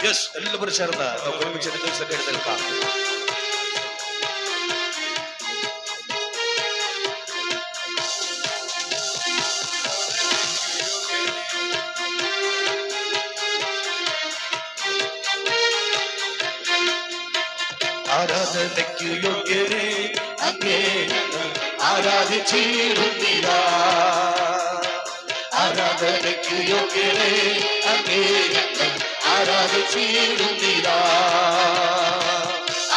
Yes, എല്ലാവരും ചേർന്ന് നമുക്ക് ഒരുമിച്ച് എഴുന്നേൽക്കാം. ആരാധനയ്ക്ക് യോഗ്യനെ അങ്ങേ ആരാധിച്ചിടുന്നിതാ. ആരാധനയ്ക്ക് യോഗ്യനെ അങ്ങേ ആരാധിച്ചിടുന്നിതാ.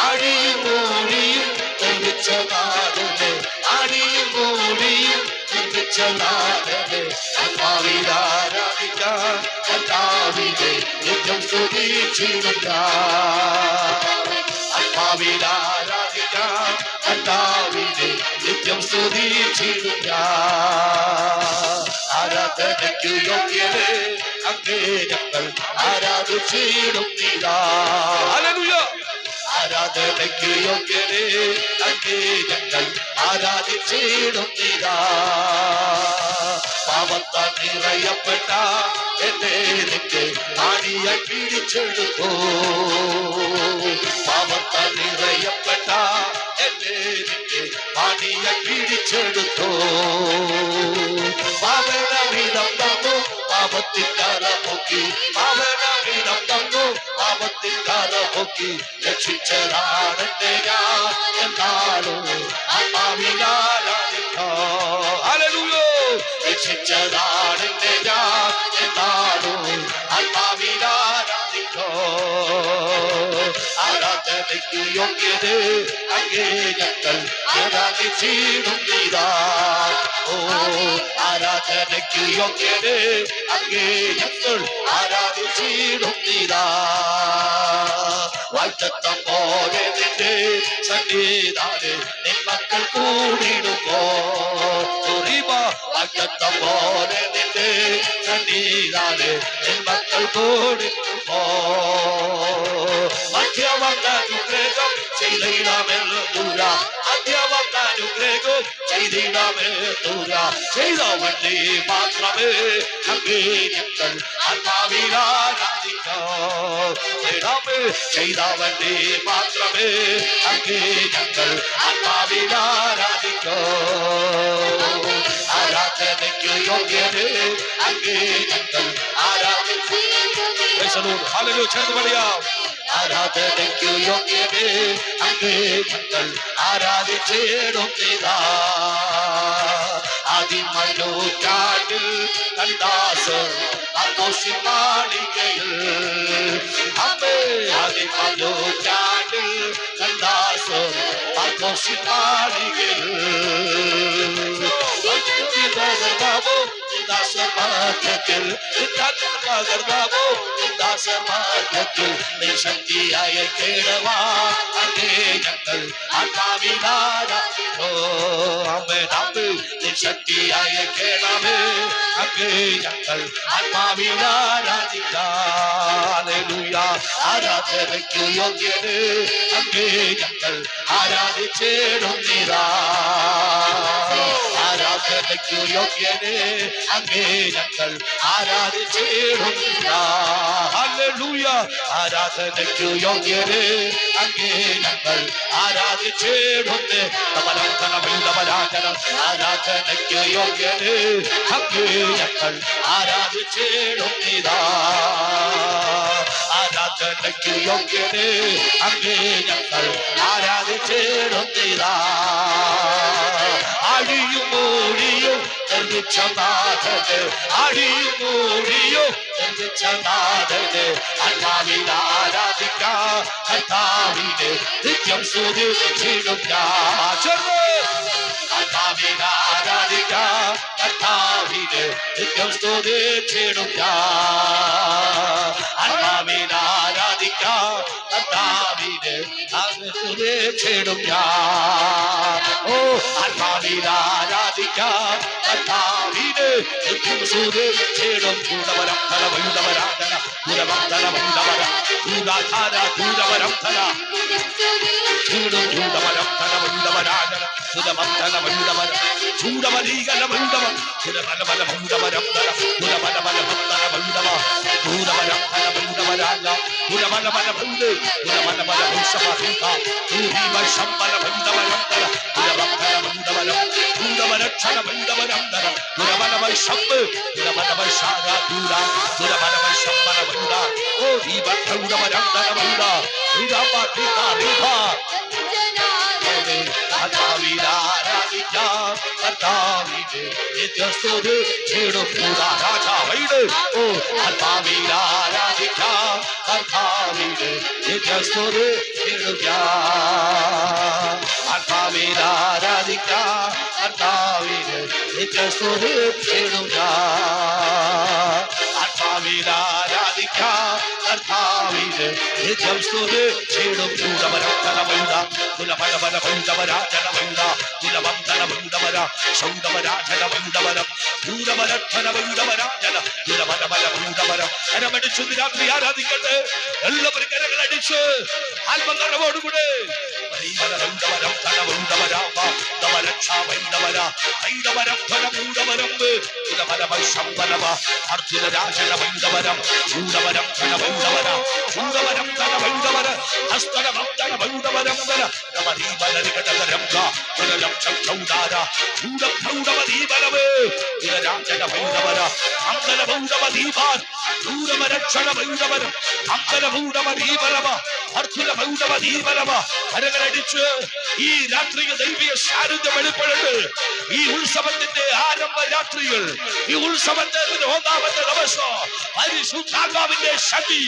അടിയും മൂടിയും നിർമ്മിച്ച നാടനെ, അടിയും മൂടിയും നിർമ്മിച്ച നാടനെ ആത്മാവിൽ ആരാധിക്കാൻ കർത്താവിനെ നിത്യം സ്തുതിച്ചിടുക. ആത്മാവിൽ ആരാധിക്കാൻ കർത്താവിനെ നിത്യം സ്തുതിച്ചിടുക. ആരാധനയ്ക്ക് യോഗ്യനെ അങ്ങേ ഞങ്ങൾ ആരാധിച്ചിടുന്നിതാ. ഹല്ലേലൂയ. ആരാധനയ്ക്ക് യോഗ്യനെ അങ്ങേ ഞങ്ങൾ ആരാധിച്ചിടുന്നിതാ. പാപത്താൽ നിറയപ്പെട്ട എന്നെ നിന്റെ ആണിയായി പിടിച്ചെടുത്തു. പാപത്താൽ നിറയപ്പെട്ട എന്നെ നിന്റെ ആണിയായി പിടിച്ചെടുത്തു. പാവനവിധം തന്നു പാപത്തിൻ കരപൊക്കി, പാവനവിധം തന്നു പാപത്തിൻ കരപൊക്കി രക്ഷിച്ചതാണ് എന്നെ ഞാൻ എന്നാളും ആത്മാവിൽ ആരാധിക്കാം. ഹല്ലേലൂയ. രക്ഷിച്ചതാണ് എന്നെ ഞാൻ എന്നാളും ആത്മാവിൽ ആരാധിക്കാം. ആരാധനയ്ക്ക് യോഗ്യനെ അങ്ങേ ഞങ്ങൾ ആരാധിച്ചിടുന്നിതാ. ഓ ആരാധനയ്ക്ക് യോഗ്യനെ അങ്ങേ ഞങ്ങൾ ആരാധിച്ചിടുന്നിതാ. വാഴ്ത്തത്തം പോലെ നിന്റെ സന്നിധാനെ നിൻ മക്കൾ കൂടിടുമ്പോ, വാഴ്ത്തത്തം പോലെ നിന്റെ സന്നിധാനെ നിൻ മക്കൾ കൂടിടുമ്പോ മധ്യവന്നാനുഗ്രഹം ചെയ്തിടാമെന്ന് ദൂര, മധ്യവന്നാനുഗ്രഹം ചെയ്തിടാമെന്ന് ദൂര. ചെയ്തവന്റെ മാത്രമേ അങ്ങേ ഞങ്ങൾ ആത്മാവിൽ ആരാധിക്കാം. ചെയ്തവന്റെ മാത്രമേ അങ്ങേ ഞങ്ങൾ ആത്മാവിൽ ആരാധിക്കാം. ആരാധനയ്ക്ക് യോഗ്യനെ അങ്ങേ ഞങ്ങൾ ആരാധിച്ചിടുന്നിതാ. ഹല്ലേലൂയ. ചേർന്ന് പറയാം. ആരാധനയ്ക്ക് യോഗ്യനെ അങ്ങേ ഞങ്ങൾ ആരാധിച്ചിടുന്നിതാ. അതിമനോറ്റാണ്ടിൽ കണ്ടാസർ ആഘോഷിമാളികയിൽ, അമ്മേ അതിമനോറ്റാണ്ടിൽ കണ്ടാസർ ആഘോഷിമാളികയിൽ ദാസമാർഗത്തിൽ ദാസമാർഗത്തിൽ നീ ശക്തിയായ കേടവാ അങ്ങേ ഞങ്ങൾ ആത്മാവിൽ ആരാധിക്കോ. അമ്മേ നമ്മെ നീ ശക്തിയായ കേടവേ അങ്ങേ ഞങ്ങൾ ആത്മാവിൽ ആരാധിക്കാം. ഹല്ലേലൂയ. ആരാധനയ്ക്ക് യോഗ്യനെ അങ്ങേ ഞങ്ങൾ ആരാധിച്ചിടുന്നിതാ. ആരാധനയ്ക്ക് യോഗ്യനെ അങ്ങേ ഞങ്ങൾ ആരാധിച്ചിടുന്നിതാ. ഹല്ലേലൂയ. ആരാധനയ്ക്ക് യോഗ്യനെ അങ്ങേ ഞങ്ങൾ ആരാധിച്ചിടുന്നു. ആരാധനയ്ക്ക് യോഗ്യനെ അങ്ങേ ഞങ്ങൾ ആരാധിച്ചിടുന്നിതാ. ആരാധനയ്ക്ക് യോഗ്യനെ അങ്ങേ ഞങ്ങൾ ആരാധിച്ചിടുന്നിതാ. അടിയും മൂടിയും നിർമ്മിച്ച നാഥനെ, അടിയും മൂടിയും നിർമ്മിച്ച നാഥനെ ആത്മാവിൽ ആരാധിക്കാം. കർത്താവിനെ നിത്യം സ്തുതിച്ചിടും ഞാൻ. ആത്മാവിൽ ആരാധിക്കാം. കർത്താവിനെ നിത്യം സ്തുതിച്ചിടും ഞാൻ. ആത്മാവിൽ ആരാധിക്കാം. കർത്താവിനെ സ്തുതിച്ചിടും ഞാൻ. ഓ ആത്മാവിൽ ആരാധിക്കാം. കർത്താവിനെ നിത്യം സ്തുതിച്ചിടും. ദൂരവരം തലവയുടവരാധന ദൂരവന്തരവന്തവര ദൂരാധാര ദൂരവരംധന ദൂരവരം തലവയുടവരാധന ദുരവന്തരവയുടവര ചൂടവലീകലവയുടവ ദുരബലബലമുണ്ടവരം തല ദുരബലബലമന്തരവയുടവ ദൂരവരം തലവയുടവരാജ ദുര രാത്രി ആരാധിക്കട്ടെ. എല്ലാവരും കരങ്ങളടിച്ച് ആത്മനിറവോടുകൂടെ കരകളടിച്ച് ഈ രാത്രിയിൽ ദൈവീയ സാന്നിധ്യം വെളിപ്പെടട്ടെ. ഈ ഉത്സവത്തിന്റെ ആരംഭ രാത്രികൾ, ഈ ഉത്സവത്തിന്റെ ഒന്നാമത്തെ ദിവസം പരിശുദ്ധാത്മാവിന്റെ ശക്തി,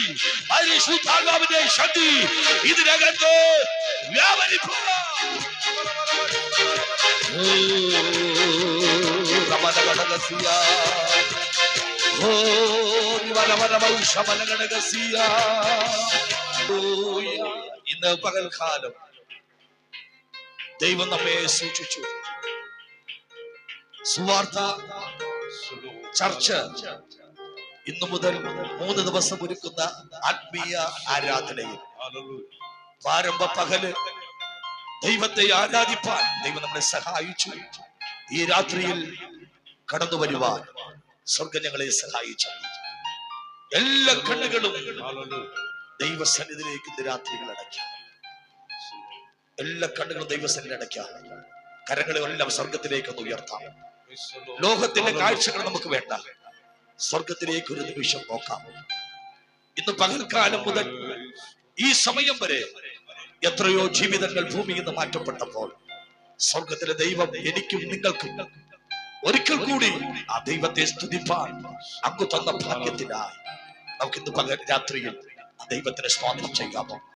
പരിശുദ്ധാത്മാവിന്റെ ശക്തി ഇതിനകത്ത് വ്യാപരിക്കുക. ഇന്ന് പകൽക്കാലം ദൈവം നമ്മെ സൂക്ഷിച്ചു. സുവാർത്ത ചർച്ച ഇന്നു മുതൽ 3 ദിവസം ഒരുക്കുന്ന ആത്മീയ ആരാധനയിൽ പ്രാരംഭ പകല് ദൈവത്തെ ആരാധിപ്പാൻ ദൈവം നമ്മളെ സഹായിച്ചു. ഈ രാത്രിയിൽ കടന്നു വരുവാൻ സ്വർഗ്ഗം ഞങ്ങളെ സഹായിച്ചു. എല്ലാ കണ്ണുകളും ദൈവസന്നിധിയിലേക്ക് ഇന്ന് രാത്രികൾ അടയ്ക്കാം. എല്ലാ കണ്ണുകളും ദൈവസന്നിധി അടയ്ക്കാം. കരങ്ങളെ എല്ലാം സ്വർഗത്തിലേക്ക് ഒന്ന് ഉയർത്താം. ലോകത്തിന്റെ കാഴ്ചകൾ നമുക്ക് വേണ്ട, സ്വർഗത്തിലേക്ക് ഒരു നിമിഷം നോക്കാം. ഇന്ന് പകൽക്കാലം മുതൽ ഈ സമയം വരെ എത്രയോ ജീവിതങ്ങൾ ഭൂമിയിൽ നിന്ന് മാറ്റപ്പെട്ടപ്പോൾ സ്വർഗത്തിലെ ദൈവം എനിക്കും നിങ്ങൾക്കും ഒരിക്കൽ കൂടി ആ ദൈവത്തെ സ്തുതിപ്പാൻ അങ്ങ് തന്ന ഭാഗ്യത്തിനായി നമുക്കിന്ന് പകൽ രാത്രിയിൽ ആ ദൈവത്തിന് സ്തോത്രം ചെയ്യാമോ?